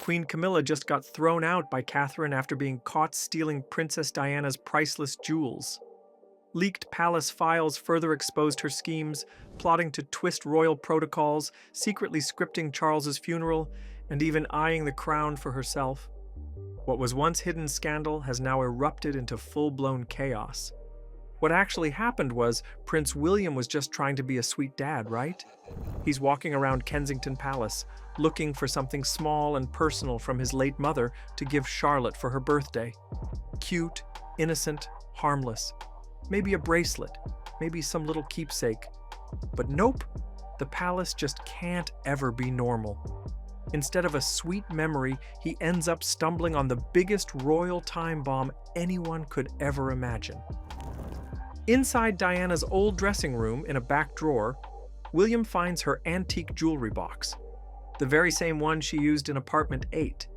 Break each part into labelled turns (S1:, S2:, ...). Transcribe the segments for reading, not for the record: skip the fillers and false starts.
S1: Queen Camilla just got thrown out by Catherine after being caught stealing Princess Diana's priceless jewels. Leaked palace files further exposed her schemes, plotting to twist royal protocols, secretly scripting Charles's funeral, and even eyeing the crown for herself. What was once hidden scandal has now erupted into full-blown chaos. What actually happened was Prince William was just trying to be a sweet dad, right? He's walking around Kensington Palace, looking for something small and personal from his late mother to give Charlotte for her birthday. Cute, innocent, harmless. Maybe a bracelet, maybe some little keepsake. But nope, the palace just can't ever be normal. Instead of a sweet memory, he ends up stumbling on the biggest royal time bomb anyone could ever imagine. Inside Diana's old dressing room in a back drawer, William finds her antique jewelry box, the very same one she used in apartment 8.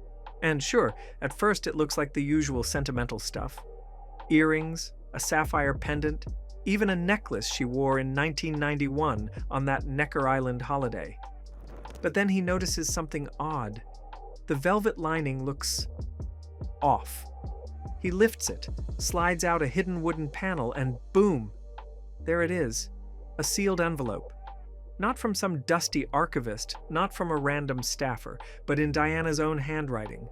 S1: And sure, at first it looks like the usual sentimental stuff. Earrings, a sapphire pendant, even a necklace she wore in 1991 on that Necker Island holiday. But then he notices something odd. The velvet lining looks off. He lifts it, slides out a hidden wooden panel, and boom! There it is, a sealed envelope. Not from some dusty archivist, not from a random staffer, but in Diana's own handwriting.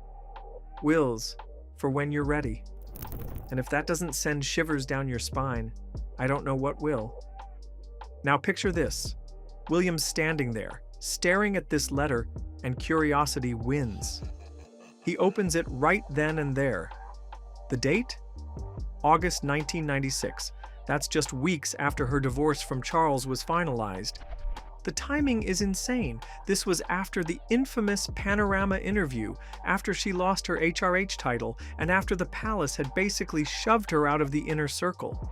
S1: Wills, for when you're ready. And if that doesn't send shivers down your spine, I don't know what will. Now picture this. William's standing there, staring at this letter, and curiosity wins. He opens it right then and there. The date? August 1996. That's just weeks after her divorce from Charles was finalized. The timing is insane. This was after the infamous Panorama interview, after she lost her HRH title, and after the palace had basically shoved her out of the inner circle.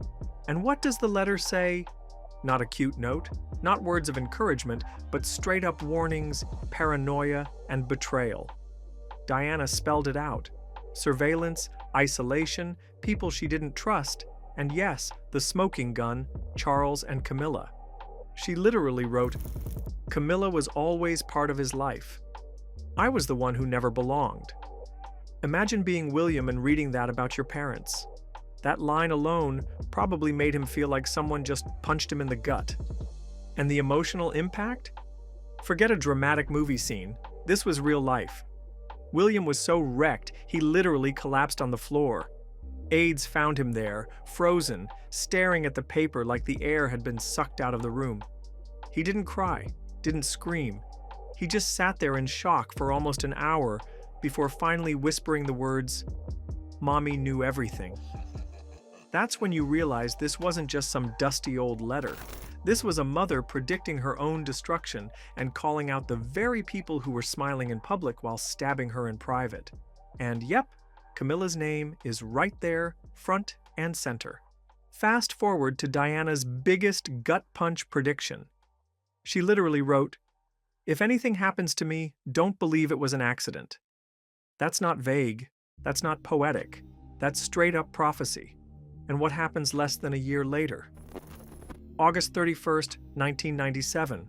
S1: And what does the letter say? Not a cute note, not words of encouragement, but straight-up warnings, paranoia, and betrayal. Diana spelled it out. Surveillance, isolation, people she didn't trust, and yes, the smoking gun, Charles and Camilla. She literally wrote, "Camilla was always part of his life. I was the one who never belonged." Imagine being William and reading that about your parents. That line alone probably made him feel like someone just punched him in the gut. And the emotional impact? Forget a dramatic movie scene. This was real life. William was so wrecked, he literally collapsed on the floor. Aides found him there, frozen, staring at the paper like the air had been sucked out of the room. He didn't cry, didn't scream. He just sat there in shock for almost an hour before finally whispering the words, "Mommy knew everything." That's when you realize this wasn't just some dusty old letter. This was a mother predicting her own destruction and calling out the very people who were smiling in public while stabbing her in private. And yep, Camilla's name is right there, front and center. Fast forward to Diana's biggest gut punch prediction. She literally wrote, "If anything happens to me, don't believe it was an accident." That's not vague. That's not poetic. That's straight-up prophecy. And what happens less than a year later? August 31st, 1997.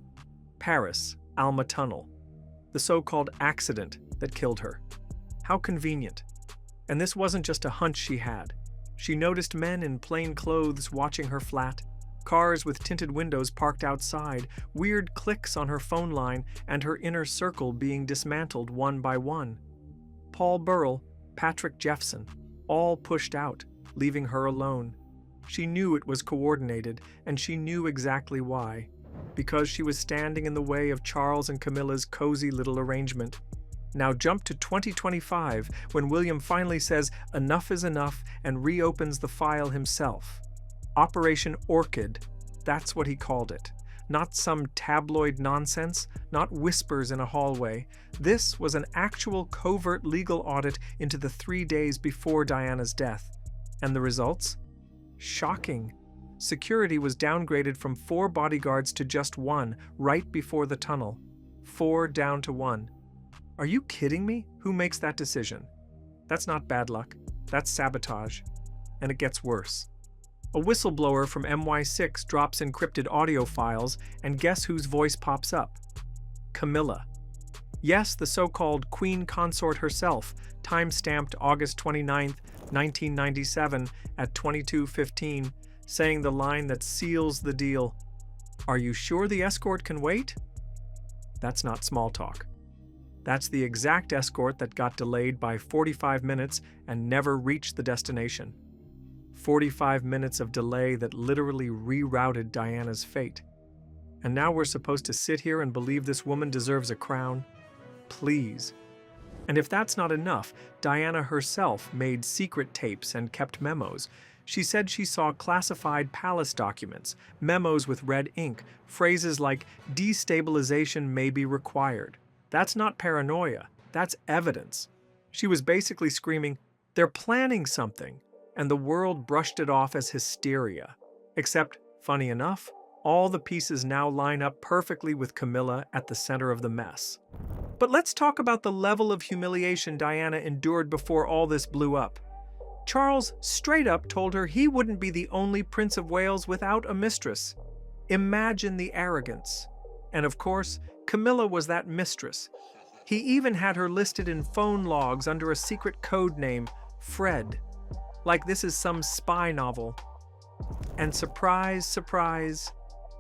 S1: Paris, Alma Tunnel. The so-called accident that killed her. How convenient. And this wasn't just a hunch she had. She noticed men in plain clothes watching her flat, cars with tinted windows parked outside, weird clicks on her phone line, and her inner circle being dismantled one by one. Paul Burrell, Patrick Jeffson, all pushed out, leaving her alone. She knew it was coordinated, and she knew exactly why. Because she was standing in the way of Charles and Camilla's cozy little arrangement. Now jump to 2025, when William finally says enough is enough and reopens the file himself. Operation Orchid, that's what he called it. Not some tabloid nonsense, not whispers in a hallway. This was an actual covert legal audit into the 3 days before Diana's death. And the results? Shocking. Security was downgraded from 4 bodyguards to just 1 right before the tunnel. 4 down to 1. Are you kidding me? Who makes that decision? That's not bad luck. That's sabotage. And it gets worse. A whistleblower from MI6 drops encrypted audio files, and guess whose voice pops up? Camilla. Yes, the so-called Queen Consort herself, time-stamped August 29, 1997 at 22:15, saying the line that seals the deal. "Are you sure the escort can wait?" That's not small talk. That's the exact escort that got delayed by 45 minutes and never reached the destination. 45 minutes of delay that literally rerouted Diana's fate. And now we're supposed to sit here and believe this woman deserves a crown? Please. And if that's not enough, Diana herself made secret tapes and kept memos. She said she saw classified palace documents, memos with red ink, phrases like destabilization may be required. That's not paranoia, that's evidence. She was basically screaming, "They're planning something," and the world brushed it off as hysteria. Except, funny enough, all the pieces now line up perfectly with Camilla at the center of the mess. But let's talk about the level of humiliation Diana endured before all this blew up. Charles straight up told her he wouldn't be the only Prince of Wales without a mistress. Imagine the arrogance. And of course, Camilla was that mistress. He even had her listed in phone logs under a secret code name, Fred. Like this is some spy novel. And surprise, surprise,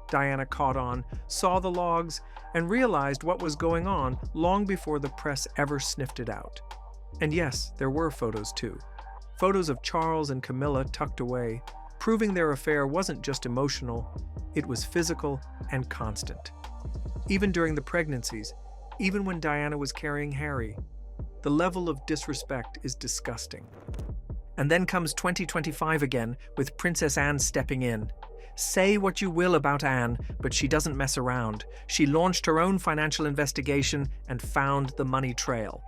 S1: Diana caught on, saw the logs, and realized what was going on long before the press ever sniffed it out. And yes, there were photos too. Photos of Charles and Camilla tucked away, proving their affair wasn't just emotional, it was physical and constant. Even during the pregnancies, even when Diana was carrying Harry, the level of disrespect is disgusting. And then comes 2025 again, with Princess Anne stepping in. Say what you will about Anne, but she doesn't mess around. She launched her own financial investigation and found the money trail.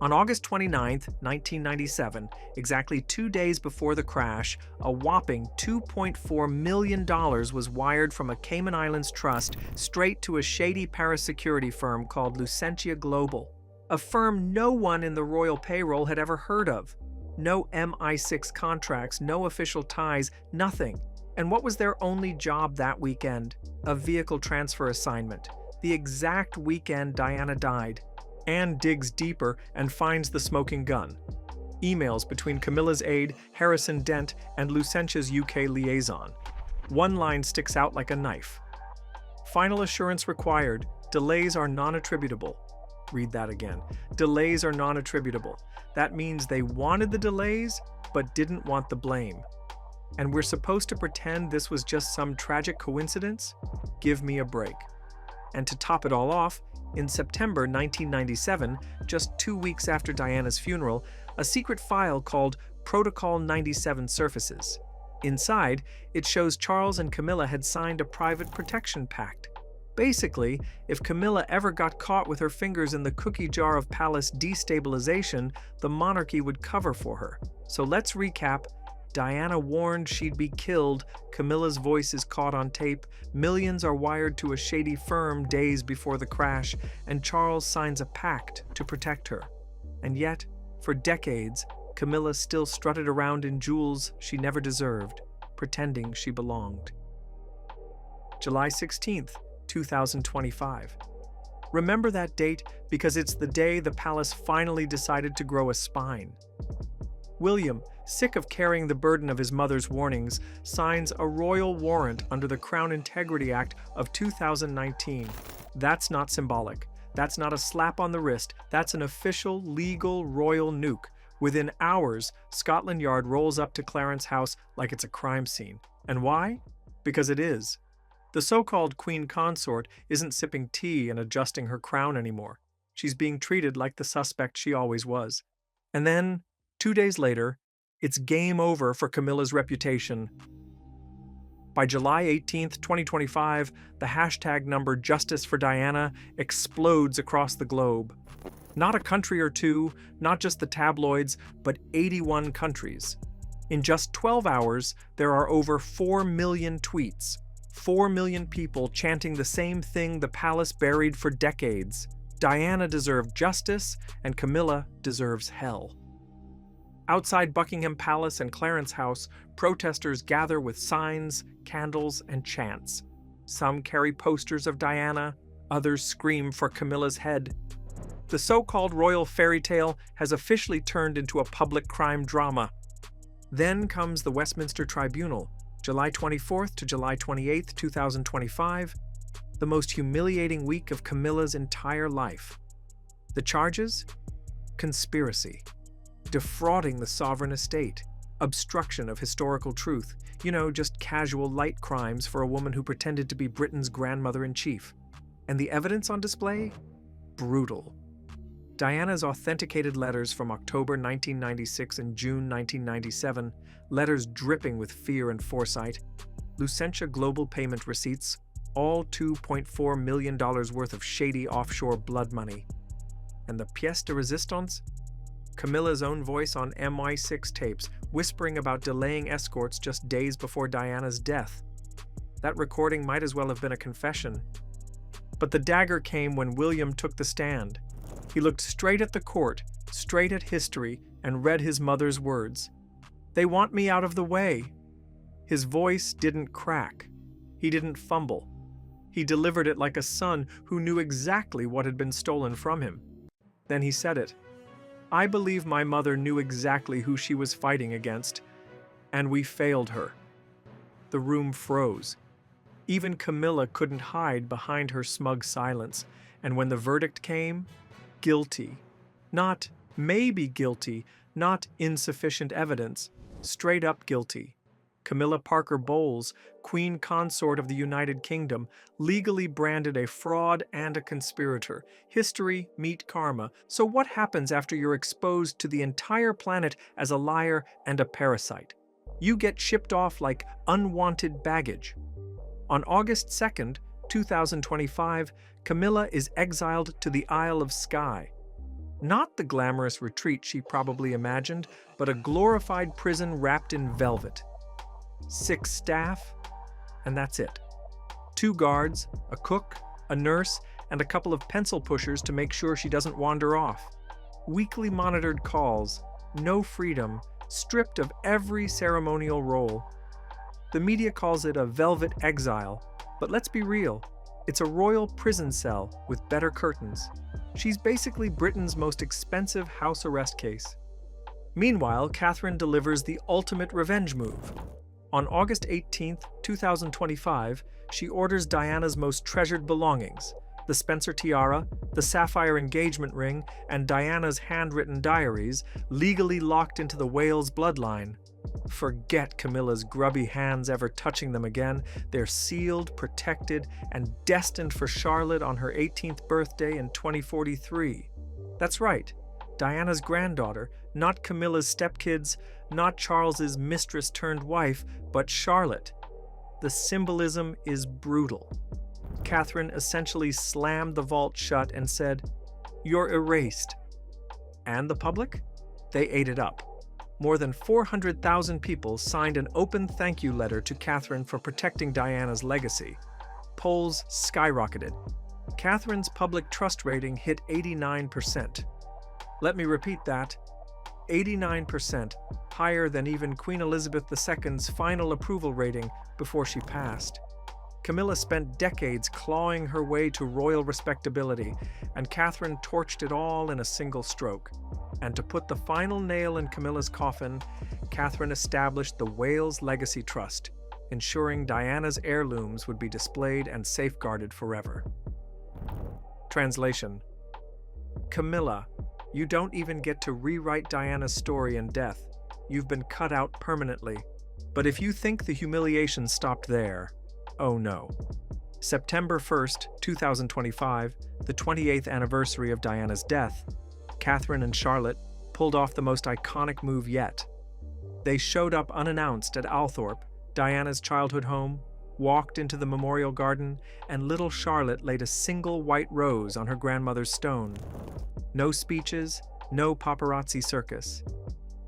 S1: On August 29, 1997, exactly 2 days before the crash, a whopping $2.4 million was wired from a Cayman Islands trust straight to a shady Paris security firm called Lucentia Global, a firm no one in the royal payroll had ever heard of. No MI6 contracts, no official ties, nothing. And what was their only job that weekend? A vehicle transfer assignment. The exact weekend Diana died. Anne digs deeper and finds the smoking gun. Emails between Camilla's aide, Harrison Dent, and Lucentia's UK liaison. One line sticks out like a knife. Final assurance required. Delays are non-attributable. Read that again. Delays are non-attributable. That means they wanted the delays, but didn't want the blame. And we're supposed to pretend this was just some tragic coincidence? Give me a break. And to top it all off, in September 1997, just 2 weeks after Diana's funeral, a secret file called Protocol 97 surfaces. Inside, it shows Charles and Camilla had signed a private protection pact. Basically, if Camilla ever got caught with her fingers in the cookie jar of palace destabilization, the monarchy would cover for her. So let's recap. Diana warned she'd be killed, Camilla's voice is caught on tape, millions are wired to a shady firm days before the crash, and Charles signs a pact to protect her. And yet, for decades, Camilla still strutted around in jewels she never deserved, pretending she belonged. July 16th, 2025. Remember that date because it's the day the palace finally decided to grow a spine. William, sick of carrying the burden of his mother's warnings, signs a royal warrant under the Crown Integrity Act of 2019. That's not symbolic. That's not a slap on the wrist. That's an official, legal, royal nuke. Within hours, Scotland Yard rolls up to Clarence House like it's a crime scene. And why? Because it is. The so-called Queen Consort isn't sipping tea and adjusting her crown anymore. She's being treated like the suspect she always was. And then, 2 days later, it's game over for Camilla's reputation. By July 18th, 2025, the hashtag number Justice for Diana explodes across the globe. Not a country or two, not just the tabloids, but 81 countries. In just 12 hours, there are over 4 million tweets. 4 million people chanting the same thing the palace buried for decades. Diana deserved justice, and Camilla deserves hell. Outside Buckingham Palace and Clarence House, protesters gather with signs, candles, and chants. Some carry posters of Diana, others scream for Camilla's head. The so-called royal fairy tale has officially turned into a public crime drama. Then comes the Westminster Tribunal, July 24th to July 28th, 2025, the most humiliating week of Camilla's entire life. The charges? Conspiracy, defrauding the sovereign estate, obstruction of historical truth, just casual light crimes for a woman who pretended to be Britain's grandmother-in-chief. And the evidence on display? Brutal. Diana's authenticated letters from October 1996 and June 1997, letters dripping with fear and foresight, Lucentia global payment receipts, all $2.4 million worth of shady offshore blood money. And the pièce de résistance? Camilla's own voice on MI6 tapes, whispering about delaying escorts just days before Diana's death. That recording might as well have been a confession. But the dagger came when William took the stand. He looked straight at the court, straight at history, and read his mother's words. "They want me out of the way." His voice didn't crack. He didn't fumble. He delivered it like a son who knew exactly what had been stolen from him. Then he said it. "I believe my mother knew exactly who she was fighting against, and we failed her." The room froze. Even Camilla couldn't hide behind her smug silence, and when the verdict came, guilty. Not maybe guilty, not insufficient evidence, straight up guilty. Camilla Parker Bowles, Queen Consort of the United Kingdom, legally branded a fraud and a conspirator. History meet karma. So what happens after you're exposed to the entire planet as a liar and a parasite? You get shipped off like unwanted baggage. On August 2nd, 2025, Camilla is exiled to the Isle of Skye. Not the glamorous retreat she probably imagined, but a glorified prison wrapped in velvet. 6 staff, and that's it. 2 guards, a cook, a nurse, and a couple of pencil pushers to make sure she doesn't wander off. Weekly monitored calls, no freedom, stripped of every ceremonial role. The media calls it a velvet exile, but let's be real, it's a royal prison cell with better curtains. She's basically Britain's most expensive house arrest case. Meanwhile, Catherine delivers the ultimate revenge move. On August 18, 2025, she orders Diana's most treasured belongings, the Spencer tiara, the sapphire engagement ring, and Diana's handwritten diaries, legally locked into the Wales bloodline. Forget Camilla's grubby hands ever touching them again. They're sealed, protected, and destined for Charlotte on her 18th birthday in 2043. That's right, Diana's granddaughter, not Camilla's stepkids, not Charles's mistress-turned-wife, but Charlotte. The symbolism is brutal. Catherine essentially slammed the vault shut and said, "You're erased." And the public? They ate it up. More than 400,000 people signed an open thank you letter to Catherine for protecting Diana's legacy. Polls skyrocketed. Catherine's public trust rating hit 89%. Let me repeat that. 89%, higher than even Queen Elizabeth II's final approval rating before she passed. Camilla spent decades clawing her way to royal respectability, and Catherine torched it all in a single stroke. And to put the final nail in Camilla's coffin, Catherine established the Wales Legacy Trust, ensuring Diana's heirlooms would be displayed and safeguarded forever. Translation: Camilla, you don't even get to rewrite Diana's story in death. You've been cut out permanently. But if you think the humiliation stopped there, oh no. September 1st, 2025, the 28th anniversary of Diana's death, Catherine and Charlotte pulled off the most iconic move yet. They showed up unannounced at Althorpe, Diana's childhood home, walked into the memorial garden, and little Charlotte laid a single white rose on her grandmother's stone. No speeches, no paparazzi circus.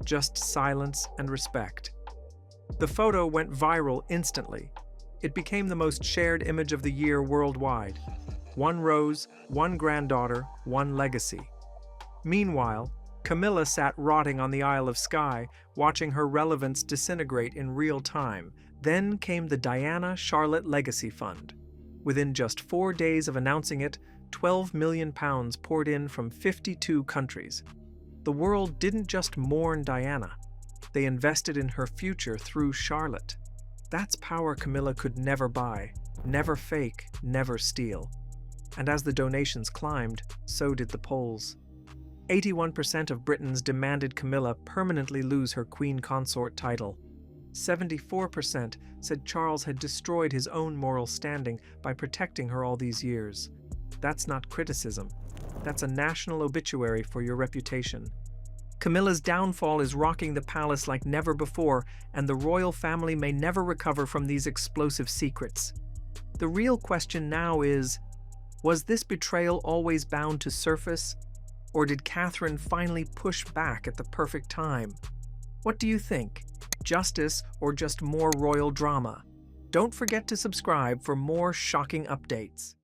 S1: Just silence and respect. The photo went viral instantly. It became the most shared image of the year worldwide. One rose, one granddaughter, one legacy. Meanwhile, Camilla sat rotting on the Isle of Skye, watching her relevance disintegrate in real time. Then came the Diana Charlotte Legacy Fund. Within just 4 days of announcing it, £12 million poured in from 52 countries. The world didn't just mourn Diana, they invested in her future through Charlotte. That's power Camilla could never buy, never fake, never steal. And as the donations climbed, so did the polls. 81% of Britons demanded Camilla permanently lose her queen consort title. 74% said Charles had destroyed his own moral standing by protecting her all these years. That's not criticism. That's a national obituary for your reputation. Camilla's downfall is rocking the palace like never before, and the royal family may never recover from these explosive secrets. The real question now is, was this betrayal always bound to surface? Or did Catherine finally push back at the perfect time? What do you think? Justice or just more royal drama? Don't forget to subscribe for more shocking updates.